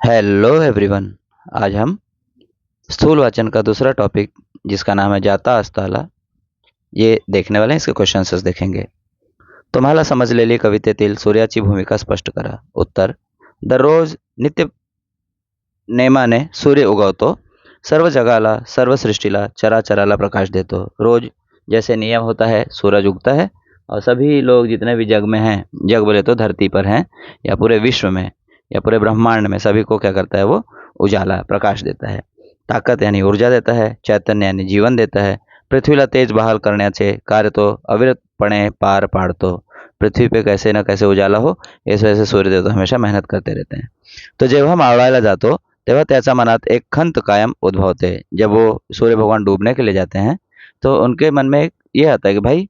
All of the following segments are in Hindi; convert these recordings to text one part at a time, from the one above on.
Hello everyone. आज हम स्थूल वाचन का दूसरा टॉपिक जिसका नाम है जाता अस्ताला ये देखने वाले हैं। इसके क्वेश्चन आंसर्स देखेंगे। तुम्हाला समजलेली कवितेतील सूर्याची भूमिका स्पष्ट करा। उत्तर: दररोज नित्य नेमाने सूर्य उगवतो, सर्व जगाला, सर्व सृष्टीला, चराचराला प्रकाश देतो। रोज जैसे नियम होता है सूरज उगता है और सभी लोग जितने भी जग में हैं, जग बोले तो धरती पर हैं या पूरे विश्व में या पूरे ब्रह्मांड में, सभी को क्या करता है वो उजाला प्रकाश देता है। ताकद यानी ऊर्जा देता है, चैतन्य यानी जीवन देता है। पृथ्वीला तेज बहाल करण्याचे कार्य तो अविरतपणे पार पाड़तो। पृथ्वी पे कैसे न कैसे उजाला हो इस वजह से सूर्य देवता हमेशा मेहनत करते रहते हैं। तो जेव्हा मावळायला जातो तेव्हा त्याच्या मनात एक खंत कायम उद्भवते। जब वो सूर्य भगवान डूबने के लिए जाते हैं तो उनके मन में एक ये आता है कि भाई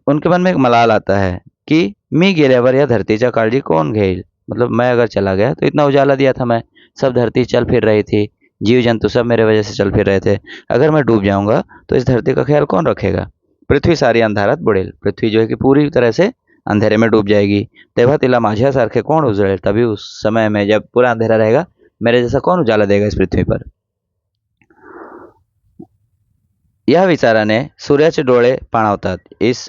उनके मन में एक मलाल आता है कि मी गेल्यावर या धरतीच्या काळजी कौन घेईल। मतलब मैं अगर चला गया तो इतना उजाला दिया था मैं, सब धरती चल फिर रही थी, जीव जंतु सब मेरे वजह से चल फिर रहे थे। अगर मैं डूब जाऊंगा तो इस धरती का ख्याल कौन रखेगा। पृथ्वी सारी अंधारात बुडेल। पृथ्वी जो है कि पूरी तरह से अंधेरे में डूब जाएगी। तेव्हा तिला माझ्यासारखे कौन उजळेल। तभी उस समय में जब पूरा अंधेरा रहेगा, मेरे जैसा कौन उजाला देगा इस पृथ्वी पर। या विचाराने सूर्याचे डोळे पाणावतात। इस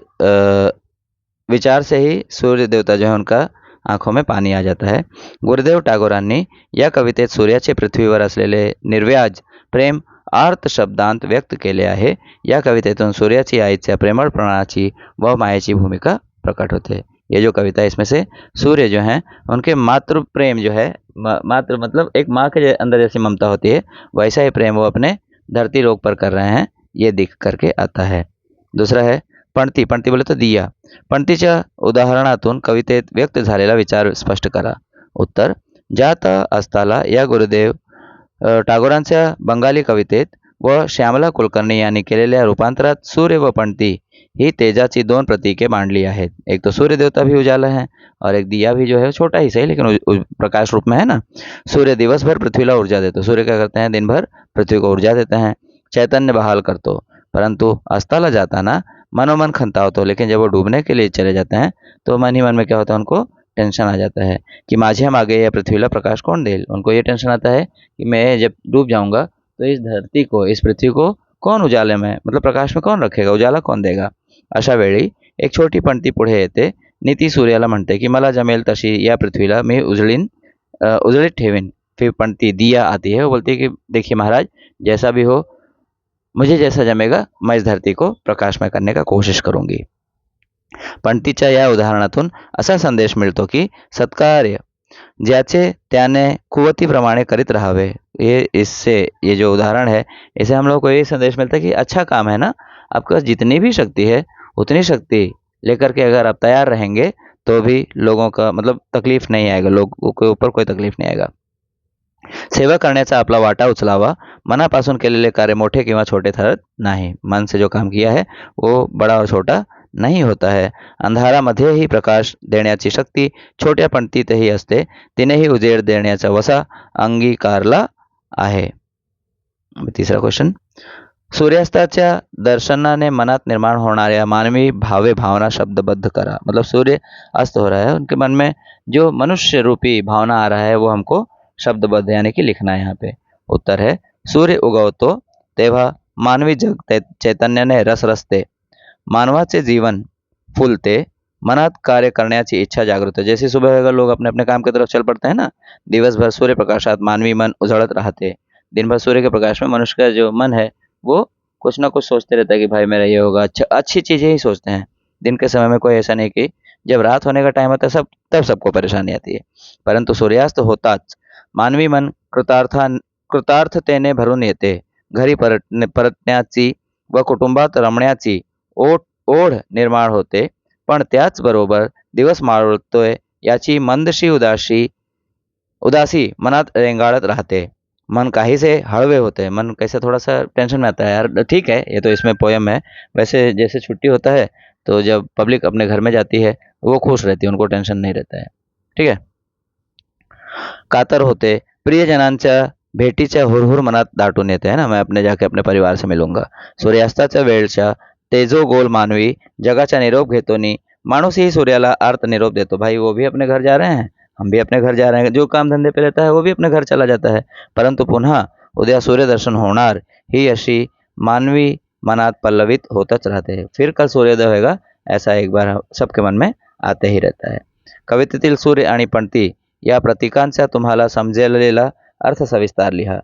विचार से ही सूर्य देवता जो है उनका आंखों में पानी आ जाता है। गुरुदेव टागोरांनी या कवितेत सूर्याचे पृथ्वीवर असलेले निर्व्याज प्रेम आर्त शब्दांत व्यक्त केले आहे। या कवितेतून सूर्याची आईच्या प्रेमळपणाची व मायेची भूमिका प्रकट होते। ये जो कविता है इसमें से सूर्य जो हैं उनके मातृ प्रेम जो है, मातृ मतलब एक माँ के अंदर जैसी ममता होती है वैसा ही प्रेम वो अपने धरती लोक पर कर रहे हैं, ये दिख करके आता है। दूसरा है पणती। पणती बोले तो दिया। पणतीच्या उदाहरणातून कवितेत व्यक्त झालेला विचार स्पष्ट करा। उत्तर: जाता अस्ताला या गुरुदेव टागोरांच्या बंगाली कवितेत व श्यामला कुलकर्णी यांनी केलेल्या रूपांतरात सूर्य व पणती ही तेजाची दोन प्रतीके मांडली आहेत। एक तो सूर्य देवता भी उजाला है और एक दिया भी जो है छोटा ही सही लेकिन प्रकाश रूप में है ना। सूर्य दिवस भर पृथ्वीला ऊर्जा देतो। सूर्य क्या करते हैं, दिन भर पृथ्वी को ऊर्जा देते हैं, चैतन्य बहाल करतो। परंतु अस्ताला जाताना मनोमन खंतावतो, लेकिन जब वो डूबने के लिए चले जाते हैं तो मन ही मन में क्या होता है, उनको टेंशन आ जाता है कि माझ्या मागे या पृथ्वीला प्रकाश कौन देईल। उनको ये टेंशन आता है कि मैं जब डूब जाऊंगा तो इस धरती को, इस पृथ्वी को कौन उजाले में मतलब प्रकाश में कौन रखेगा, उजाला कौन देगा। अशा वेळी एक छोटी पणती पुढे येते। नीती सूर्याला म्हणते की मला जमेल तशी या पृथ्वीला मी उजळीत ठेवीन। फिर पणती दिया आती है, वो बोलती है कि देखिए महाराज, जैसा भी हो, मुझे जैसा जमेगा मैं इस धरती को प्रकाशमय करने का कोशिश करूंगी। पणतीच्या या उदाहरणातून असा संदेश मिळतो की सत्कार्य ज्याचे त्याने कुवतीप्रमाणे करीत राहावे। ये जो उदाहरण है, इसे हम लोग को ये संदेश मिलता है कि अच्छा काम है ना, आपके पास जितनी भी शक्ति है उतनी शक्ति लेकर के अगर आप तैयार रहेंगे तो भी लोगों का मतलब तकलीफ नहीं आएगा, लोगों के ऊपर कोई तकलीफ नहीं आएगा। सेवा करण्याचा आपला वाटा उचलावा। मनापासून केलेले कार्य मोठे किंवा छोटे ठरत नाही। मन से जो काम किया है वो बड़ा और छोटा नहीं होता है। अंधारामध्येही प्रकाश देण्याची शक्ती छोट्या पणतीतही असते। तिनेही उजेड देण्याचा वसा अंगीकारला आहे। तीसरा क्वेश्चन, सूर्यास्ताच्या दर्शनाने मनात निर्माण होणाऱ्या मानवी भावे भावना शब्दबद्ध करा। मतलब सूर्य अस्त हो रहा है, उनके मन में जो मनुष्य रूपी भावना आ रहा है वो हमको शब्दबद्ध यानी कि लिखना है यहाँ पे। उत्तर है सूर्य उगवतो तेव्हा मानवी जग चैतन्याने रस रसते, मानवाचे जीवन फुलते, मनात कार्य करण्याची इच्छा जागृत होते। जैसे सुबह अगर लोग अपने अपने काम की तरफ चल पड़ते हैं ना, दिवस भर सूर्य प्रकाशात मानवी मन उजड़त रहते। दिन भर सूर्य के प्रकाश में मनुष्य का जो मन है वो कुछ ना कुछ सोचते रहता है कि भाई मेरा ये होगा, अच्छा अच्छी चीजें ही सोचते हैं। दिन के समय में कोई ऐसा नहीं कि जब रात होने का टाइम होता है तब सबको परेशानी आती है। परंतु सूर्यास्त होताच मानवी मन कृतार्थतेने भरून येते। घरी परतण्याची व कुटुंबात रमण्याची ओढ निर्माण होते। पण त्याचबरोबर दिवस मावळतोय याची मंदशी उदासी मनात रेंगाळत राहते। मन काहे से हळवे होते हैं, मन कैसे थोड़ा सा टेंशन में आता है। यार ठीक है, ये तो इसमें पोयम है। वैसे जैसे छुट्टी होता है तो जब पब्लिक अपने घर में जाती है वो खुश रहती है, उनको टेंशन नहीं रहता है। ठीक है। कातर होते, प्रियजनांच्या भेटीच्या हुरहुर मनात दाटून येते है ना, मैं अपने जाके अपने परिवार से मिलूंगा। सूर्यास्ताच्या वेळच्या तेजो गोल मानवी जगाचा निरोप घेतो नी माणूसही सूर्याला आर्त निरोप देतो। भाई वो भी अपने घर जा रहे हैं, हम भी अपने घर जा रहे हैं, जो काम धंदे पे रहता है वो भी अपने घर चला जाता है. परंतु पुन्हा उद्या सूर्यदर्शन होणार ही अशी मानवी मनात पल्लवित होतच राहते. फिर कल सूर्योदय होएगा ऐसा एक बार सबके मन में आते ही रहता है. कवितेतील सूर्य आणि पणती या प्रतीकांचा तुम्हाला समजलेला अर्थ सविस्तर लिहा.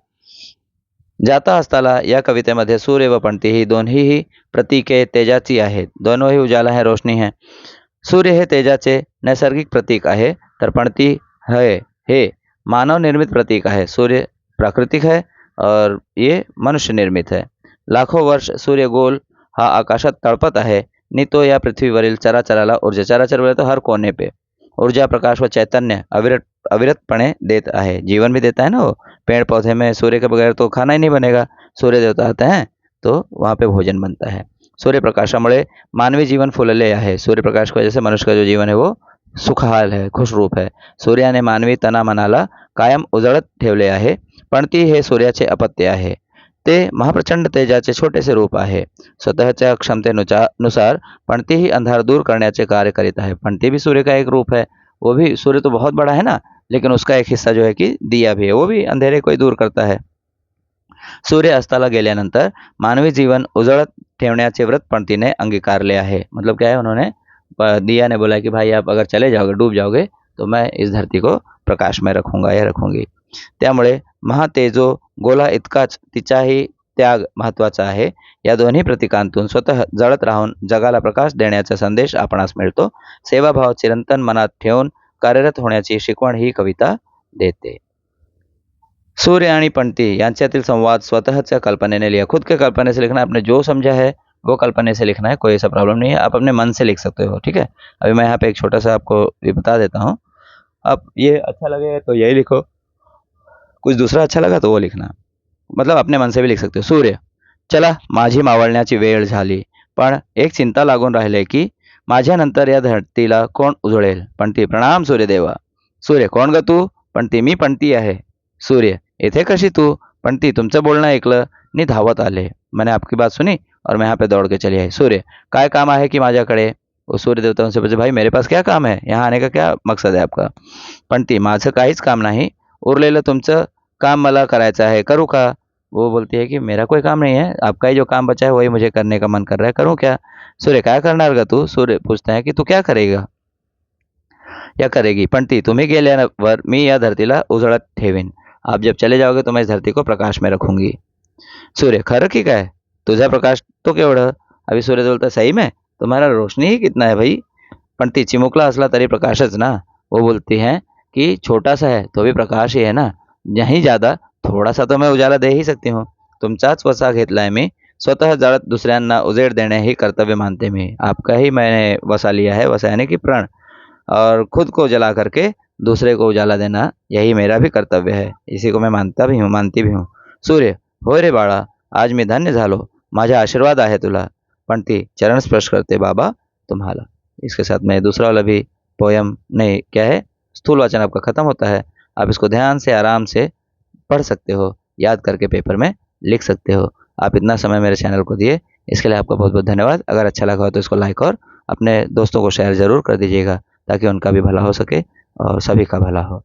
जाता असताना या कवितेमध्ये सूर्य व पणती ही दोन्हीही प्रतीके तेजाची आहेत. दोनोंही उजाला है, रोशनी है. सूर्य हे तेजाचे नैसर्गिक प्रतीक आहे, तर पणती हे मानव निर्मित प्रतीक आहे. सूर्य प्राकृतिक है और ये मनुष्य निर्मित है. लाखों वर्ष सूर्य गोल हा आकाशात तळपत आहे नि तो या पृथ्वीवरील चराचराला ऊर्जा, चराचर बोले तो हर कोने पे ऊर्जा, प्रकाश व चैतन्य अविरतपणे देत आहे. जीवन भी देता है ना वो. पेड़ पौधे में सूर्य के बगैर तो खाना ही नहीं बनेगा. सूर्य देवता आते हैं तो वहाँ पे भोजन बनता है. सूर्यप्रकाशामुळे मानवी जीवन फुलले आहे. सूर्यप्रकाश की वजह से मनुष्य का जो जीवन है वो सुखहाल है, खुशरूप है. सूर्याने मानवी तना मनाला कायम उजळत ठेवले आहे. पणती हे सूर्याचे अपत्य आहे. ते महाप्रचंड तेजाचे छोटेसे रूप आहे. स्वतःच्या क्षमतेनुसार पणती ही अंधार दूर करण्याचे कार्य करीत आहे. पणती भी सूर्य का एक रूप है. वो भी, सूर्य तो बहुत बड़ा है ना, लेकिन उसका एक हिस्सा जो है कि दिया भी है, वो भी अंधेरे को ही दूर करता है. सूर्य अस्ताला गेल्यानंतर मानवी जीवन उजळत ठेवण्याचे व्रत पणतीने अंगीकारले आहे. मतलब क्या है, उन्होंने दिया ने बोला कि भाई आप अगर चले जाओगे, डूब जाओगे, तो मैं इस धरती को प्रकाश में रखूंगा या रखूंगी. त्यामुळे महातेजो गोला इतकाच तिचाही त्याग महत्त्वाचा आहे. या दोन्ही प्रतीकांतून स्वतः जळत राहून जगाला प्रकाश देण्याचा संदेश आपणास मिळतो. सेवाभाव चिरंतन मनात ठेवून कार्यरत होण्याची शिकवण ही कविता देते. सूर्य आणि पणती यांच्यातील संवाद स्वतःच्या कल्पनेने लिया. खुद के कल्पने से लिखना है. आपने जो समझा है वो कल्पने से लिखना है. कोई ऐसा प्रॉब्लम नहीं है. आप अपने मन से लिख सकते हो. ठीक है. अभी मैं यहाँ पे एक छोटा सा आपको ये बता देता हूँ. अब ये अच्छा लगे तो यही लिखो, कुछ दूसरा अच्छा लगा तो वो लिखना. मतलब अपने मन से भी लिख सकते हो. सूर्य, चला माझी मावळण्याची वेळ झाली, पण एक चिंता लागून राहिले की माझ्यानंतर या धरतीला कोण उजळेल. पणती, प्रणाम सूर्यदेवा. सूर्य, कोण ग तू. पणती, मी पणती आहे. सूर्य, येथे कशी तू. पणती, तुमचं बोलणं ऐकलं नि धावत आले. मैंने आपकी बात सुनी और मैं यहाँ पे दौड़ के चली आई. सूर्य, काय काम आहे की माझ्याकडे. वो सूर्य देवता उनसे पूछे, भाई मेरे पास क्या काम है, यहाँ आने का क्या मकसद है आपका. पणती, माझं काहीच काम नाही, उरलेलं तुमचं काम मला करायचं आहे, करू का. वो बोलती है कि मेरा कोई काम नहीं है, आपका ही जो काम बचा है वही मुझे करने का मन कर रहा है, करूँ क्या. सूर्य, काय करणार ग तू. सूर्य पूछते हैं कि तू क्या करेगा या करेगी. पणती, तुम्ही गेल्यावर मी या धरतीला उजळत ठेवीन. आप जब चले जाओगे तो मैं इस धरती को प्रकाश में रखूंगी. सूर्य, खरं की काय, तुझा प्रकाश तो केवढं. अभी सूर्य बोलता, सही में तुम्हारा रोशनी ही कितना है भाई. पणती, चिमुकला असला तरी प्रकाशच ना. वो बोलती हैं कि छोटा सा है तो भी प्रकाश ही है ना. नहीं ज़्यादा, थोड़ा सा तो मैं उजाला दे ही सकती हूँ. तुमचाच वसा घेतलाय मी. स्वतः जळत दुसऱ्यांना उजेड देणे ही कर्तव्य मानते मी. आपका ही मैंने वसा लिया है. वसा यानी कि प्रण. और खुद को जला करके दूसरे को उजाला देना यही मेरा भी कर्तव्य है. इसी को मैं मानता भी हूँ, मानती भी हूँ. सूर्य, होय रे बाळा, आज मी धन्य झालो. माझा आशीर्वाद आहे तुला. पणती, चरण स्पर्श करते बाबा तुम्हाला. इसके साथ में दूसरा वाला भी पोयम नहीं, क्या है, स्थूल वाचन आपका खत्म होता है. आप इसको ध्यान से आराम से पढ़ सकते हो, याद करके पेपर में लिख सकते हो. आप इतना समय मेरे चैनल को दिए, इसके लिए आपका बहुत बहुत धन्यवाद. अगर अच्छा लगा हो तो इसको लाइक और अपने दोस्तों को शेयर ज़रूर कर दीजिएगा, ताकि उनका भी भला हो सके और सभी का भला हो.